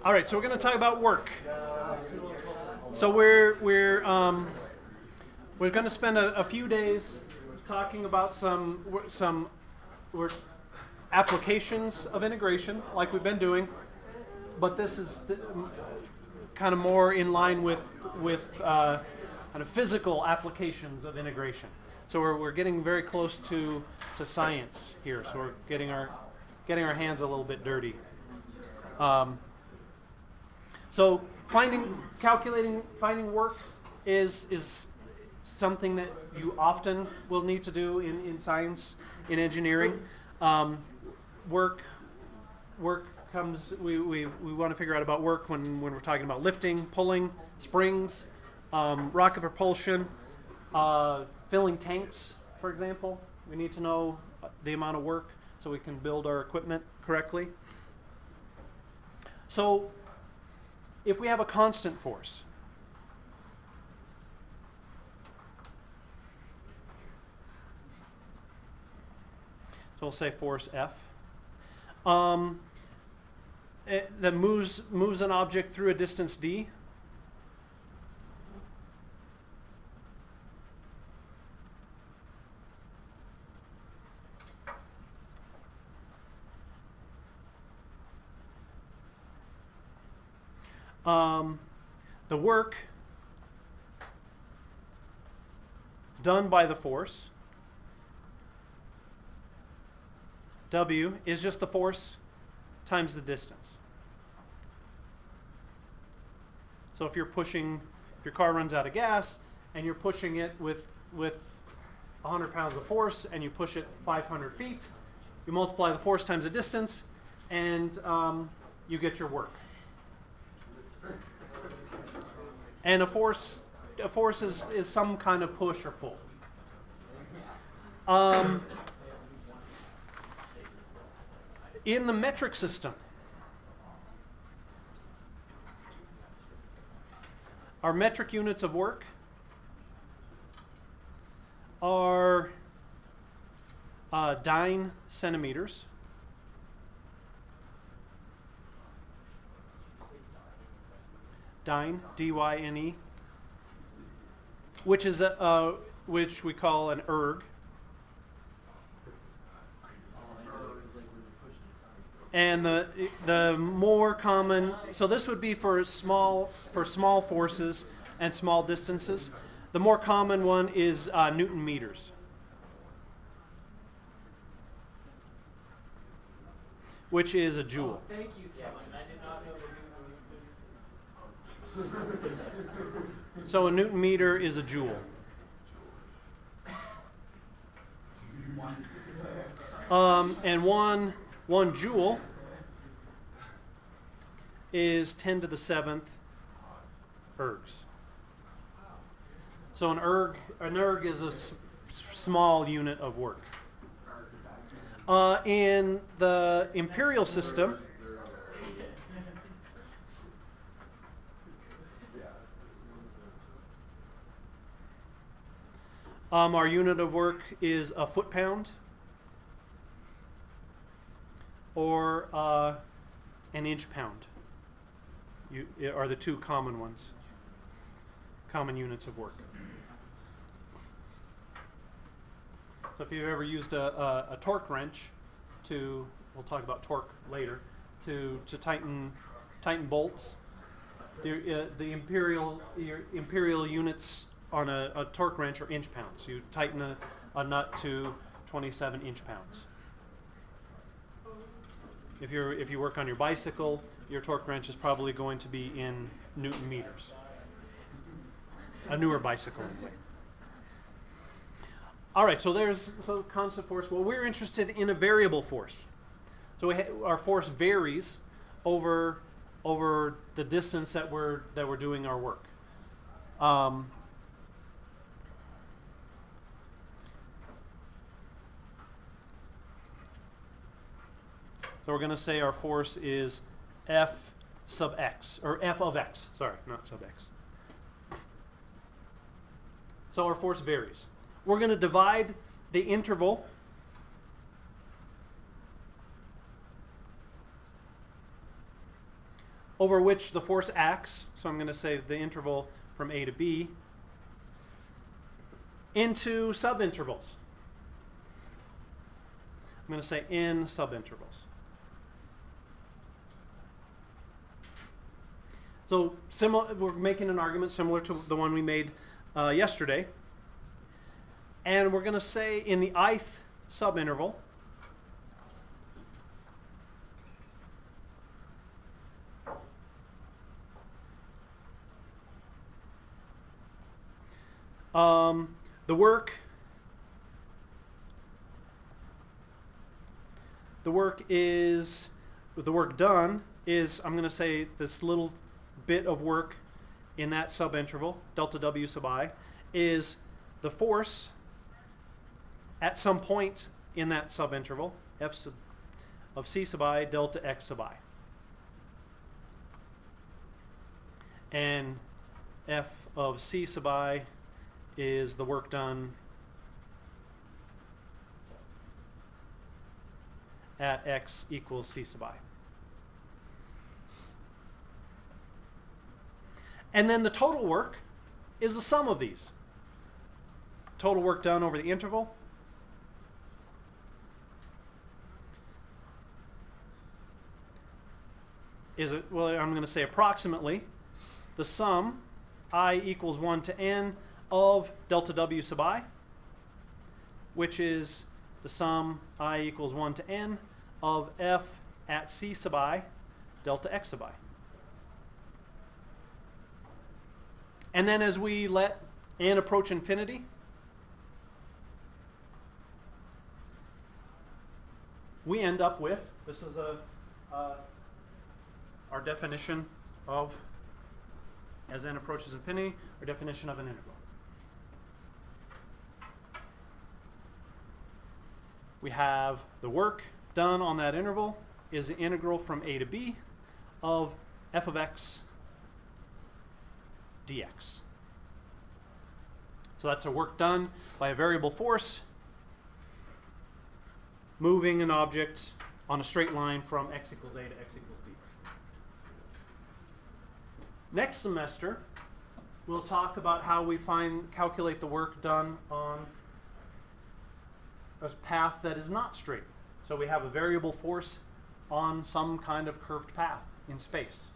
All right, so we're going to talk about work. So we're going to spend a few days talking about some applications of integration, like we've been doing, but this is kind of more in line with kind of physical applications of integration. So we're getting very close to science here. So we're getting our hands a little bit dirty. So finding work is something that you often will need to do in science, in engineering. Work comes. We want to figure out about work when we're talking about lifting, pulling, springs, rocket propulsion, filling tanks, for example. We need to know the amount of work so we can build our equipment correctly. So if we have a constant force, so we'll say force F, that moves an object through a distance d. The work done by the force, W, is just the force times the distance. So if your car runs out of gas and you're pushing it with 100 pounds of force and you push it 500 feet, you multiply the force times the distance and you get your work. And a force is some kind of push or pull. In the metric system, our metric units of work are dyne centimeters. Dyne, D-Y-N-E, which we call an erg. And the more common, so this would be for small forces and small distances. The more common one is Newton meters, which is a joule. Oh, thank you, Kevin. I did not know that So a Newton meter is a joule. And one joule is 10 to the 7th ergs. So an erg is a small unit of work. In the imperial system, our unit of work is a foot-pound or an inch-pound. Are the two common ones, common units of work. So if you've ever used a torque wrench we'll talk about torque later, to tighten bolts, the imperial units on a torque wrench are inch pounds. You tighten a nut to 27 inch pounds. If you work on your bicycle, your torque wrench is probably going to be in Newton meters. A newer bicycle anyway. All right, so constant force. Well, we're interested in a variable force. So our force varies over the distance that we're doing our work. So we're going to say our force is F sub x, or F of x. Sorry, not sub x. So our force varies. We're going to divide the interval over which the force acts, so I'm going to say the interval from A to B, into subintervals. I'm going to say in subintervals. So we're making an argument similar to the one we made yesterday. And we're going to say in the ith subinterval, the work done is, I'm going to say this little bit of work in that subinterval, delta W sub I, is the force at some point in that subinterval, F of C sub I delta X sub I. And F of C sub I is the work done at X equals C sub I. And then the total work is the sum of these. Total work done over the interval is, well, I'm going to say approximately the sum I equals 1 to n of delta W sub I, which is the sum I equals 1 to n of F at C sub I delta X sub I. And then as we let n approach infinity, we end up with, this is our definition of, as n approaches infinity, our definition of an integral. We have the work done on that interval is the integral from A to B of f of x dx. So that's a work done by a variable force moving an object on a straight line from x equals A to x equals B. Next semester, we'll talk about how we calculate the work done on a path that is not straight. So we have a variable force on some kind of curved path in space.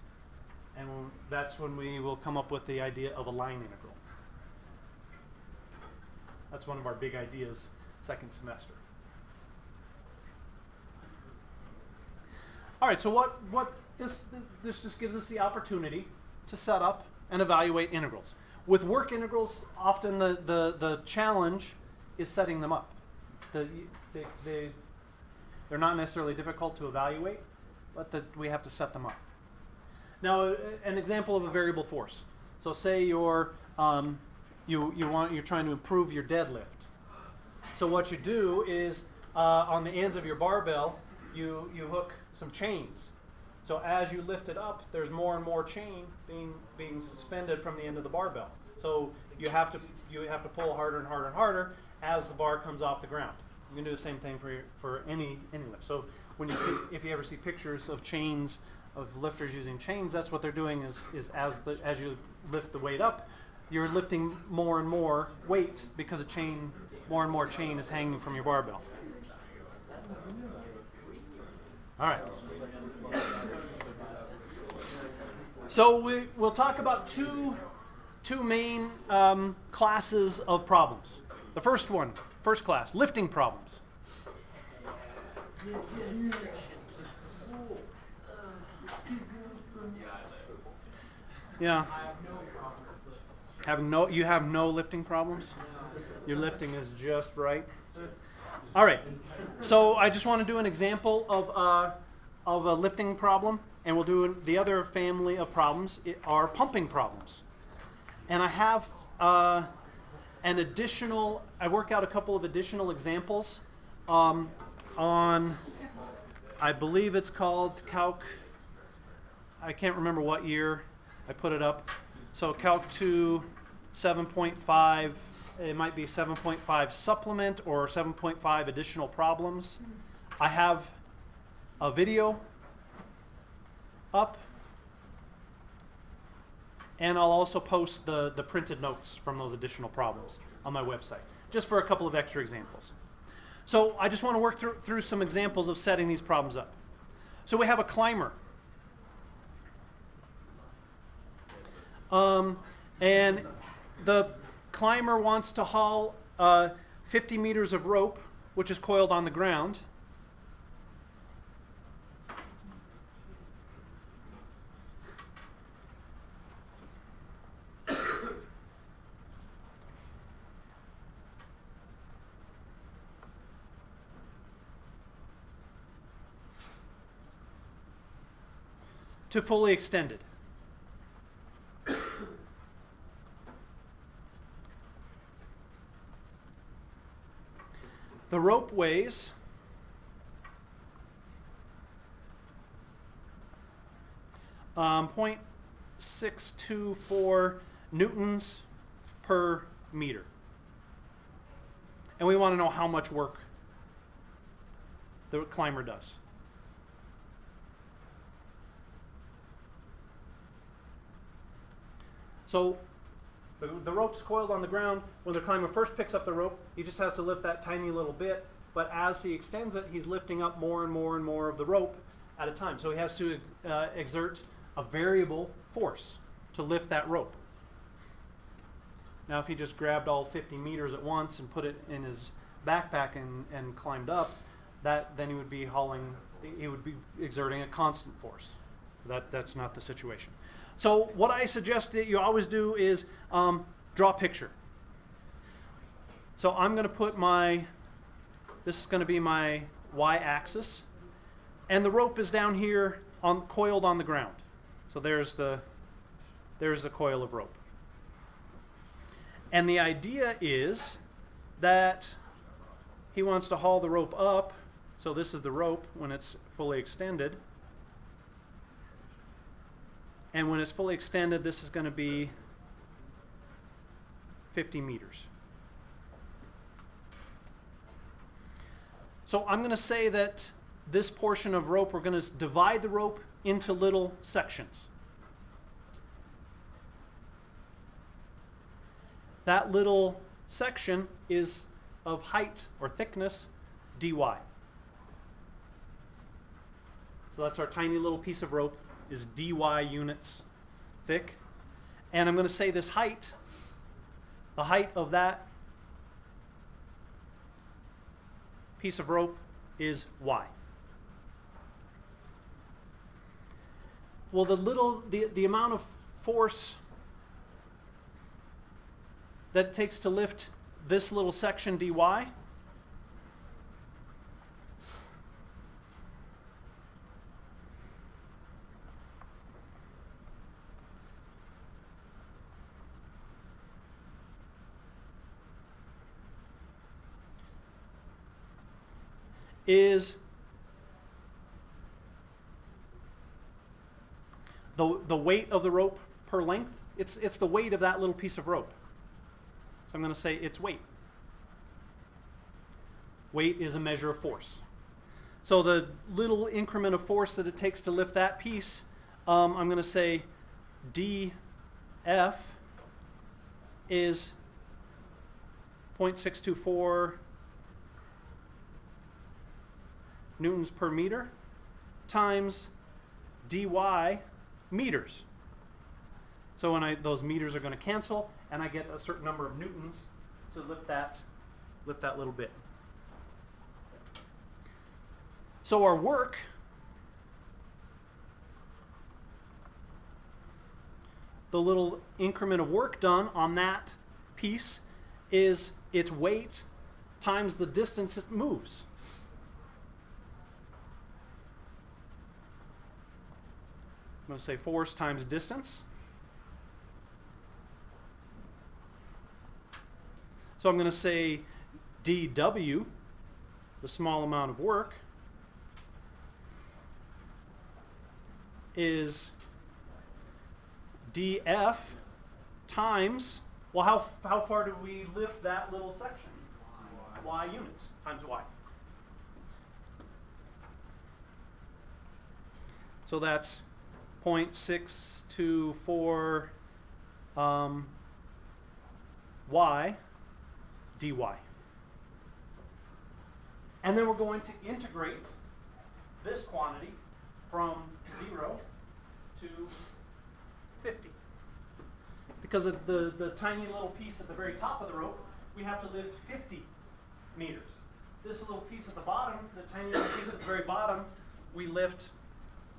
And that's when we will come up with the idea of a line integral. That's one of our big ideas second semester. All right, so what this just gives us the opportunity to set up and evaluate integrals. With work integrals, often the challenge is setting them up. They're not necessarily difficult to evaluate, but we have to set them up. Now, an example of a variable force. So say you're trying to improve your deadlift. So what you do is on the ends of your barbell, you hook some chains. So as you lift it up, there's more and more chain being suspended from the end of the barbell. So you have to pull harder and harder and harder as the bar comes off the ground. You can do the same thing for any lift. So when if you ever see pictures of chains, of lifters using chains, that's what they're doing is as you lift the weight up, you're lifting more and more weight because more and more chain is hanging from your barbell. All right. So we'll talk about two main classes of problems. The first class, lifting problems. Yeah. You have no lifting problems? Your lifting is just right. All right. So I just want to do an example of a lifting problem, and we'll do the other family of problems are pumping problems. And I have I work out a couple of additional examples on, I believe it's called Calc, I can't remember what year I put it up. So Calc II 7.5, it might be 7.5 supplement or 7.5 additional problems. I have a video up And I'll also post the printed notes from those additional problems on my website, just for a couple of extra examples. So I just want to work through some examples of setting these problems up. So we have a climber. And the climber wants to haul 50 meters of rope, which is coiled on the ground. To fully extended. The rope weighs 0.624 newtons per meter. And we want to know how much work the climber does. So the rope's coiled on the ground. When the climber first picks up the rope, he just has to lift that tiny little bit. But as he extends it, he's lifting up more and more and more of the rope at a time. So he has to exert a variable force to lift that rope. Now, if he just grabbed all 50 meters at once and put it in his backpack and climbed up, then he would be exerting a constant force. That's not the situation. So what I suggest that you always do is draw a picture. So I'm going to put this is going to be my y-axis, and the rope is down here coiled on the ground. So there's the coil of rope. And the idea is that he wants to haul the rope up. So this is the rope when it's fully extended. And when it's fully extended, this is going to be 50 meters. So I'm going to say that this portion of rope, we're going to divide the rope into little sections. That little section is of height or thickness dy. So that's our tiny little piece of rope is dy units thick. And I'm going to say this height, the height of that piece of rope is y. Well, the amount of force that it takes to lift this little section dy is the weight of the rope per length. It's the weight of that little piece of rope. So I'm going to say its weight. Weight is a measure of force. So the little increment of force that it takes to lift that piece, I'm going to say dF is 0.624 newtons per meter times dy meters. So when those meters are going to cancel, and I get a certain number of newtons to lift that little bit. So our work the little increment of work done on that piece is its weight times the distance it moves. I'm going to say force times distance. So I'm going to say dW, the small amount of work, is dF times, well, how far do we lift that little section? Y units times y. So that's 0.624 y dy. And then we're going to integrate this quantity from 0 to 50. Because of the tiny little piece at the very top of the rope, we have to lift 50 meters. This little piece at the bottom, the tiny little piece at the very bottom, we lift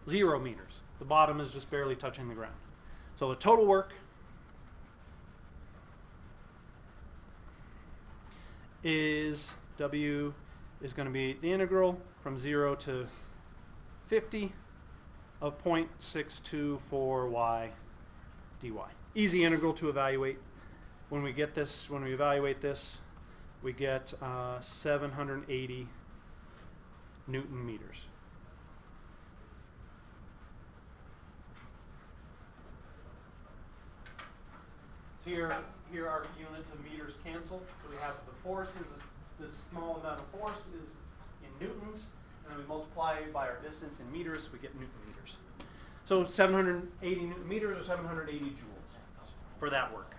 0 meters. The bottom is just barely touching the ground. So the total work is W is going to be the integral from 0 to 50 of 0.624y dy. Easy integral to evaluate. When we get this, when we evaluate this, we get 780 Newton meters. So here our units of meters cancel. So we have the force is the small amount of force is in newtons, and then we multiply by our distance in meters, we get Newton meters. So 780 Newton meters or 780 joules for that work.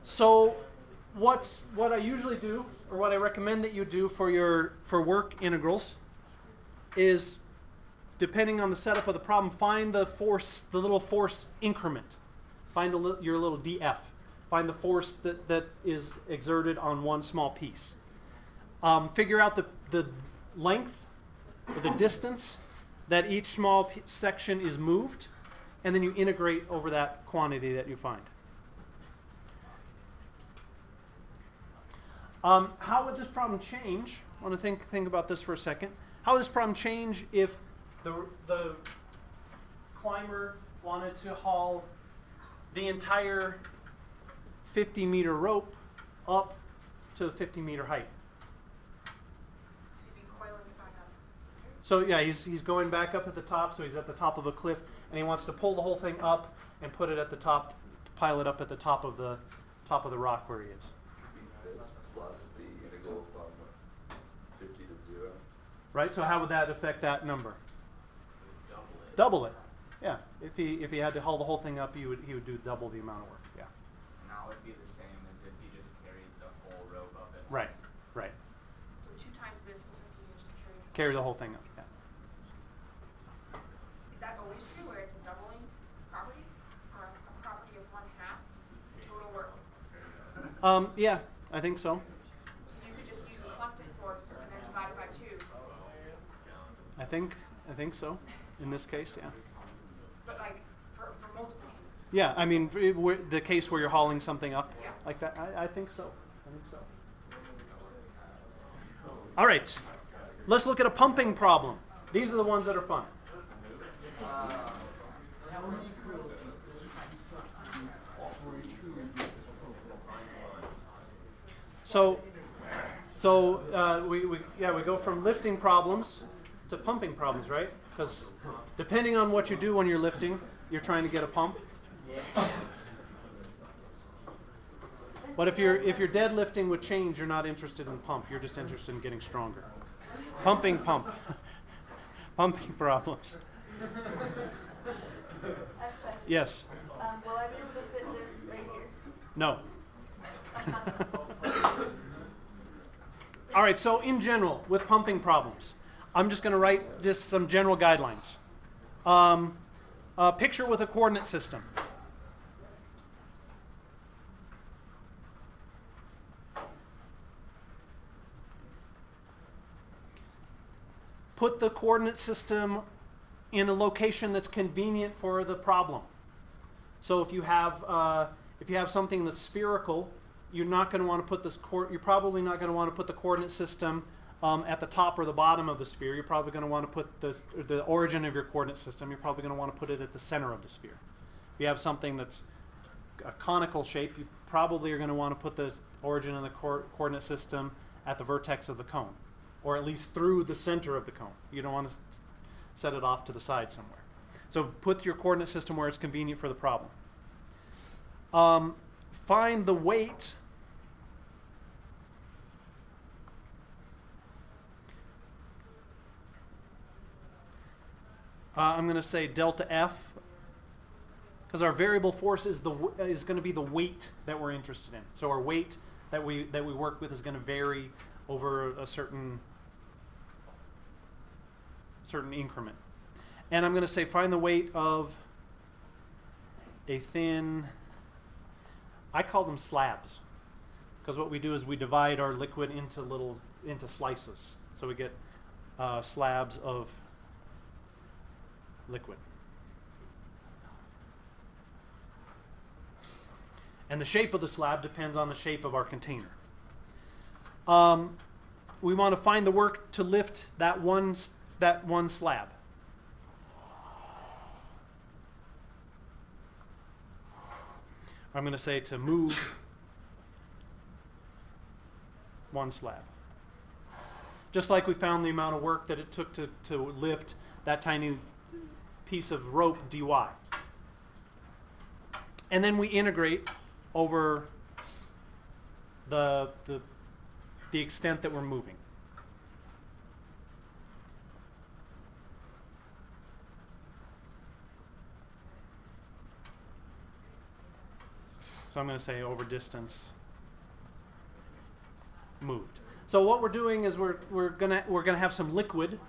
So what I usually do, or what I recommend that you do for work integrals, is, depending on the setup of the problem, find the force, the little force increment. Find your little df. Find the force that is exerted on one small piece. Figure out the length, or the distance that each small section is moved, and then you integrate over that quantity that you find. How would this problem change? I want to think about this for a second. How would this problem change if the climber wanted to haul the entire 50-meter rope up to the 50-meter height? So you'd be coiling it back up. So yeah, he's going back up at the top, so he's at the top of a cliff, and he wants to pull the whole thing up and put it at the top, pile it up at the top of the rock where he is. This plus the integral from 50 to 0. Right? So how would that affect that number? Double it. Double it. Yeah. If he had to haul the whole thing up, he would do double the amount of work. Yeah. And that would be the same as if you just carried the whole rope up at Right. once. Right. So 2 times this is if you just carry it. Carry the whole thing up. Yeah. Is that always true where it's a doubling property? Or a property of 1/2 total work? Yeah, I think so. So you could just use a constant force and then divide it by 2. I think so. In this case, yeah. But like for multiple cases. Yeah, I mean, the case where you're hauling something up Yeah. like that, I think so. I think so. All right, let's look at a pumping problem. These are the ones that are fun. So we go from lifting problems to pumping problems, right? Because depending on what you do when you're lifting, you're trying to get a pump. But if you're deadlifting with chains, you're not interested in pump. You're just interested in getting stronger. Pumping problems. Yes. Will I be able to fit this right here? No. All right, so in general, with pumping problems, I'm just going to write just some general guidelines. A picture with a coordinate system. Put the coordinate system in a location that's convenient for the problem. So if you have something that's spherical, you're not going to want to put this. You're probably not going to want to put the coordinate system at the top or the bottom of the sphere. You're probably going to want to put the origin of your coordinate system. You're probably going to want to put it at the center of the sphere. If you have something that's a conical shape, you probably are going to want to put the origin of the coordinate system at the vertex of the cone, or at least through the center of the cone. You don't want to set it off to the side somewhere. So put your coordinate system where it's convenient for the problem. Find the weight I'm going to say delta F, because our variable force is is going to be the weight that we're interested in. So our weight that we work with is going to vary over a certain increment. And I'm going to say find the weight of a thin, I call them slabs, because what we do is we divide our liquid into slices. So we get slabs of liquid. And the shape of the slab depends on the shape of our container. We want to find the work to lift that one slab. I'm going to say to move one slab. Just like we found the amount of work that it took to lift that tiny piece of rope dy. And then we integrate over the extent that we're moving. So I'm going to say over distance moved. So what we're doing is we're gonna have some liquid,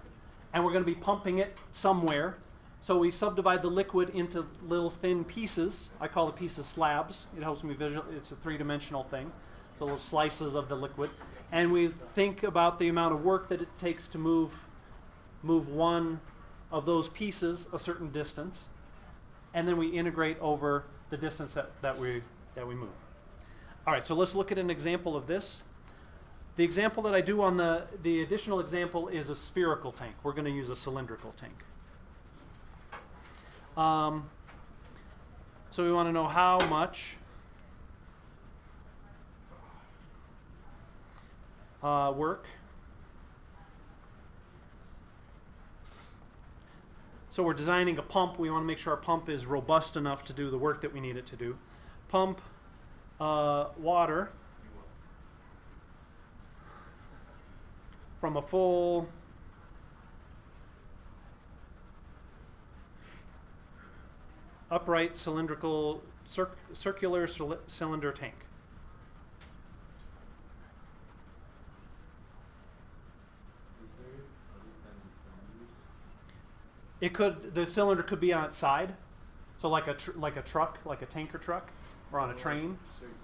and we're going to be pumping it somewhere. So we subdivide the liquid into little thin pieces. I call the pieces slabs. It helps me visual. It's a three-dimensional thing. So little slices of the liquid, and we think about the amount of work that it takes to move one of those pieces a certain distance, and then we integrate over the distance that we move. All right, so let's look at an example of this. The example that I do on the additional example is a spherical tank. We're going to use a cylindrical tank. So we want to know how much work. So we're designing a pump. We want to make sure our pump is robust enough to do the work that we need it to do. Pump water from a full upright cylindrical circular cylinder tank. Is there other than the cylinders? It could, the cylinder could be on its side, so like a truck, like a tanker truck, or on a train. Circular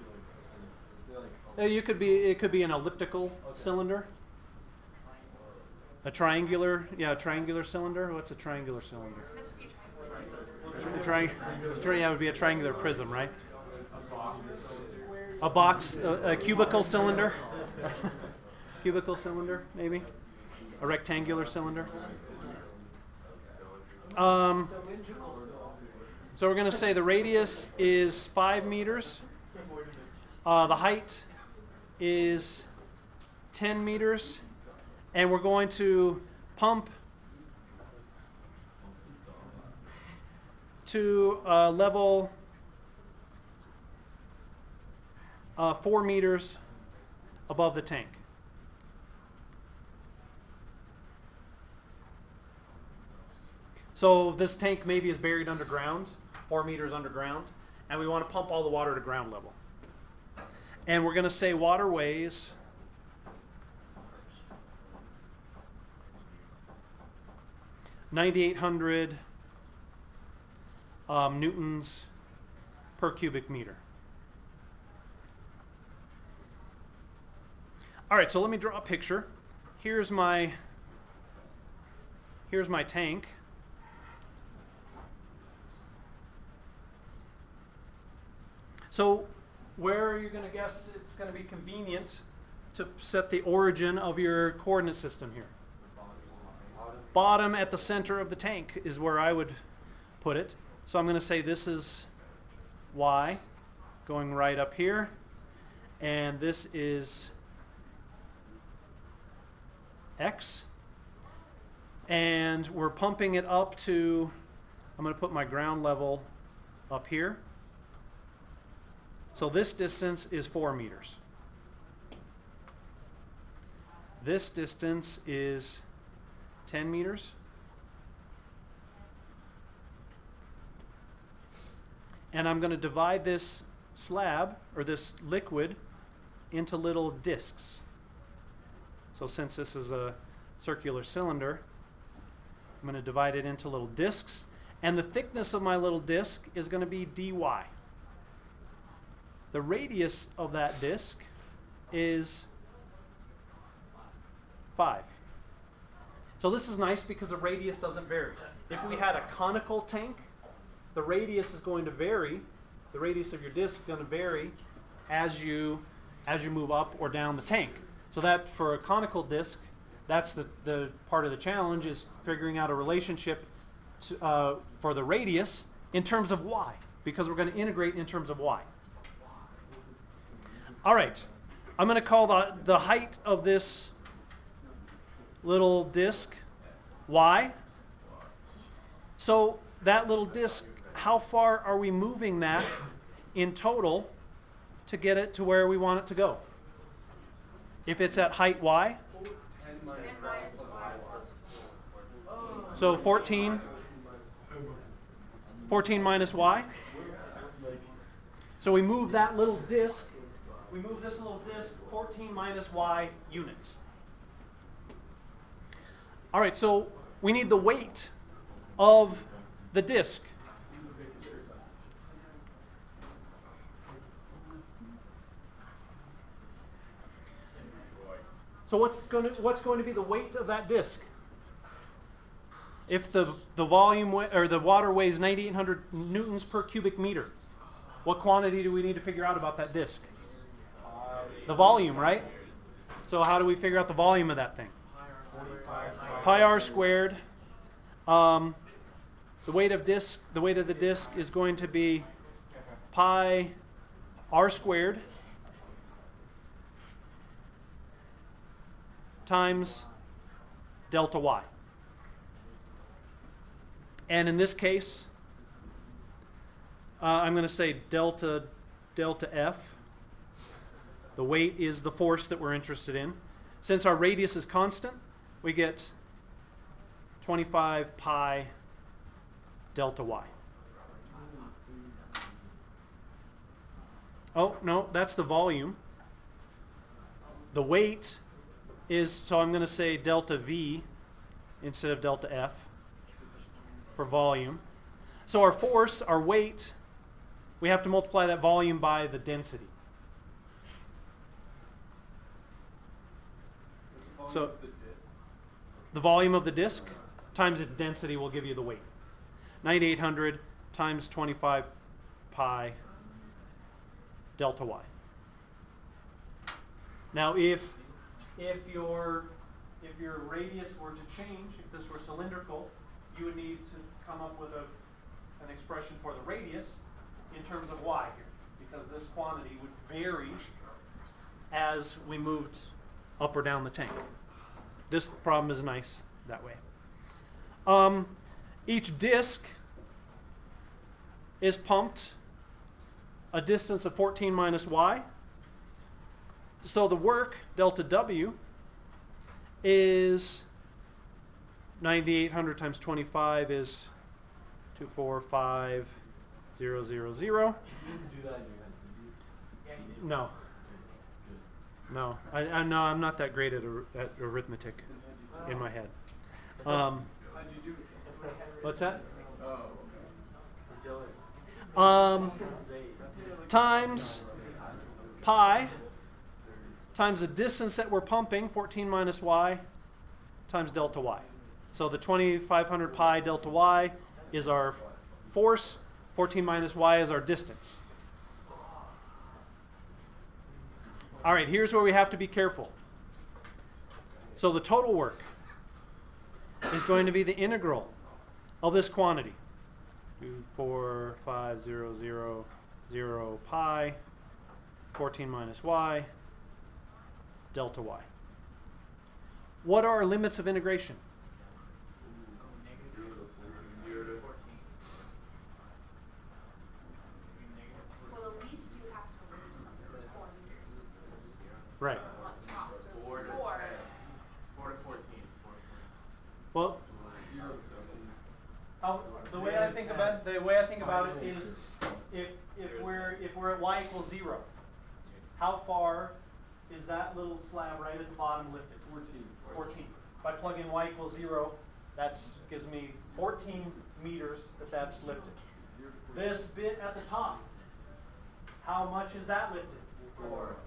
cylinder. Is there like It could be an elliptical cylinder. A triangular cylinder. What's a triangular cylinder? Yeah, it would be a triangular prism, right? A box, a cubical cylinder. Cubical cylinder, maybe. A rectangular cylinder. So we're going to say the radius is 5 meters. The height is 10 meters. And we're going to pump to level 4 meters above the tank. So this tank maybe is buried underground, 4 meters underground, and we want to pump all the water to ground level. And we're going to say water weighs 9,800 newtons per cubic meter. All right, so let me draw a picture. Here's my tank. So where are you going to guess it's going to be convenient to set the origin of your coordinate system here? Bottom at the center of the tank is where I would put it. So I'm going to say this is Y, going right up here, and this is X, and we're pumping it up to, I'm going to put my ground level up here. So this distance is 4 meters. This distance is 10 meters. And I'm going to divide this slab, or this liquid, into little discs. So since this is a circular cylinder, I'm going to divide it into little discs. And the thickness of my little disc is going to be dy. The radius of that disc is 5. So this is nice because the radius doesn't vary. If we had a conical tank, the radius is going to vary. The radius of your disc is going to vary as you move up or down the tank. So that for a conical disc, that's the part of the challenge, is figuring out a relationship to, for the radius in terms of y, because we're going to integrate in terms of y. All right, I'm going to call the height of this little disc y. So that little disc, how far are we moving that in total to get it to where we want it to go? If it's at height y, 10 minus y plus so 14 minus y. So we move that little disc, we move this little disc 14 minus y units. All right, so we need the weight of the disc. So what's going to be the weight of that disc? If the volume or the water weighs 9,800 newtons per cubic meter, what quantity do we need to figure out about that disc? The volume, right? So how do we figure out the volume of that thing? Pi r squared. The weight of the disc is going to be pi r squared times delta y. And in this case, I'm going to say delta F. The weight is the force that we're interested in. Since our radius is constant, we get 25 pi delta y. Oh, no, that's the volume. The weight is, so I'm going to say delta V instead of delta F for volume. So our force, our weight, we have to multiply that volume by the density. So the volume of the disc times its density will give you the weight. 9,800 times 25 pi delta y. Now if your radius were to change, if this were cylindrical, you would need to come up with an expression for the radius in terms of y here, because this quantity would vary as we moved up or down the tank. This problem is nice that way. Each disc is pumped a distance of 14 minus y. So the work, delta W, is 9,800 times 25 is 245,000. You didn't do that in your head, did you? No. No, I'm not that great at arithmetic in my head. What's that? Times pi times the distance that we're pumping, 14 minus y, times delta y. So the 2,500 pi delta y is our force, 14 minus y is our distance. All right, here's where we have to be careful. So the total work is going to be the integral of this quantity. 245,000 pi, 14 minus y, delta y. What are our limits of integration? Well, at least you have to lose some of those 4 meters Right. on top. So 4 to 10. 4. It's 4 to 14. 4 to 14. Well, the way I think about it is if we're at y equals 0, how far is that little slab right at the bottom lifted? 14. If I plug in y equals 0, that gives me 14 meters that's lifted. This bit at the top, how much is that lifted?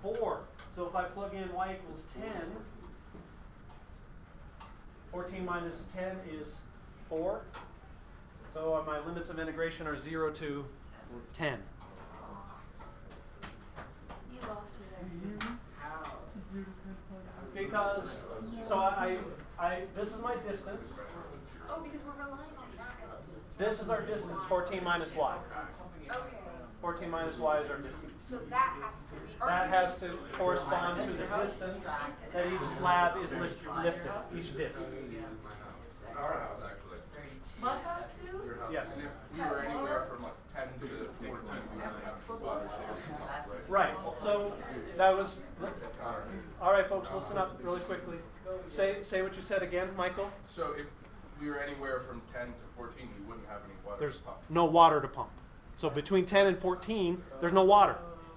4. So if I plug in y equals 10, 14 minus 10 is 4. So my limits of integration are 0 to 10. You lost me there. Because, so this is my distance. Oh, because we're relying on that as a distance. This is our distance, 14 minus y. Okay. 14 minus y is our distance. So that has to be. That has to correspond to the distance that each slab is lifted, each disc. Our house, actually. My house too? Yes. And if we were anywhere from like 10 to 14, we would have to water there. Right. So that was. All right, folks, listen up really quickly. Say what you said again, Michael. So if we were anywhere from 10 to 14, we wouldn't have any water There's to pump. no water to pump. So between 10 and 14, there's no water.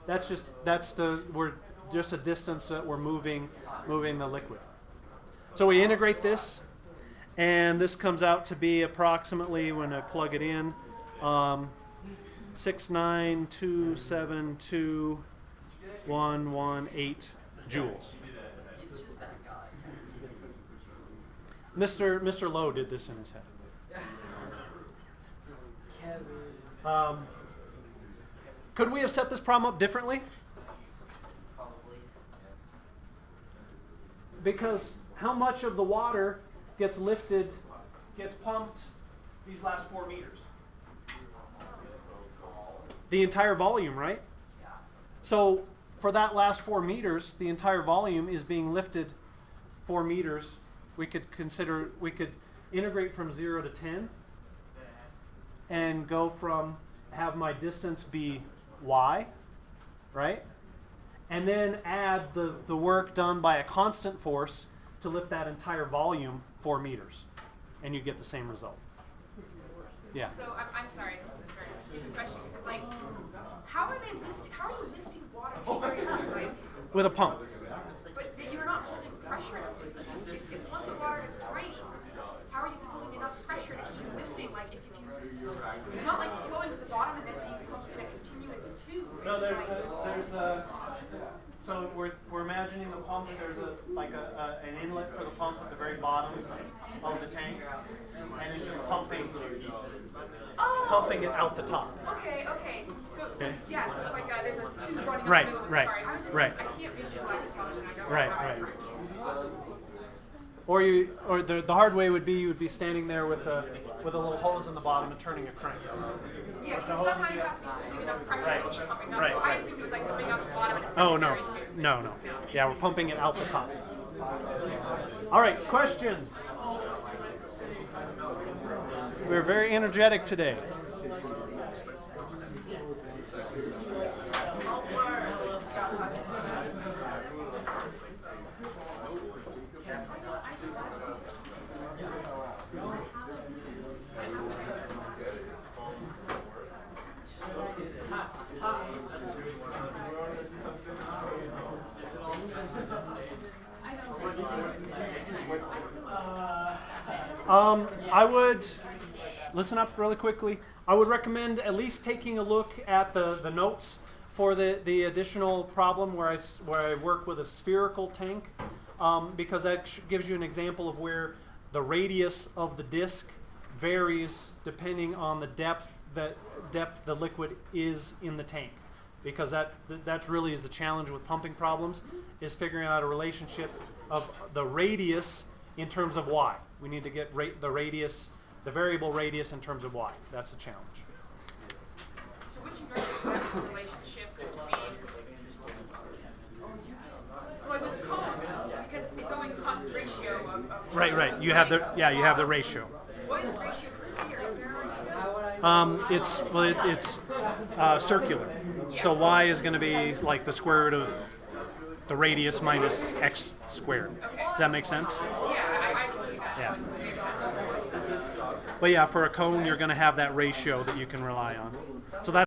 We're just a distance that we're moving the liquid. So we integrate this, and this comes out to be approximately, when I plug it in, 69272,118 joules. Mr. Lowe did this in his head. Could we have set this problem up differently? Probably. Because how much of the water gets lifted, gets pumped these last 4 meters? The entire volume, right? Yeah. So for that last 4 meters, the entire volume is being lifted 4 meters. We could integrate from 0 to 10 and go from, have my distance be y, right? And then add the work done by a constant force to lift that entire volume 4 meters. And you get the same result. Yeah. So I'm sorry, this is a very stupid question because it's like, how are you lifting water straight up, like, With a pump. but you're not holding pressure enough to keep. If once the water is draining, how are you holding enough pressure to keep lifting? Like if you, it's not like flowing to the bottom and then being pumped in a continuous tube. No, so we're imagining the pump. There's an inlet for the pump at the very bottom of the tank, and it's just pumping it out the top. Okay. So Okay. yeah, so it's like there's a tube running Right, up the middle. right, Sorry, I was just right. I can't visualize it properly. I don't Right, know how right. it works. Or the hard way would be you would be standing there with a little hose in the bottom and turning a crank. Yeah, because somehow you have to be putting enough pressure Right, to keep pumping up. right, So I right. assumed it was like coming out the bottom and it's Oh no, secondary too. no. Yeah, we're pumping it out the top. All right, questions. We're very energetic today. I would, listen up really quickly, I would recommend at least taking a look at the notes for the additional problem where I work with a spherical tank, because that gives you an example of where the radius of the disc varies depending on the depth the liquid is in the tank. Because that really is the challenge with pumping problems, is figuring out a relationship of the radius in terms of y. We need to get the radius, the variable radius in terms of y. That's the challenge. So which relationship between, so like with cone, because it's always a constant ratio of Right. You have the ratio. What is the ratio for sphere? Is there It's circular. So y is going to be like the square root of the radius minus x squared. Does that make sense? I can see that. Yeah. Makes sense. But yeah, for a cone, you're going to have that ratio that you can rely on. So that's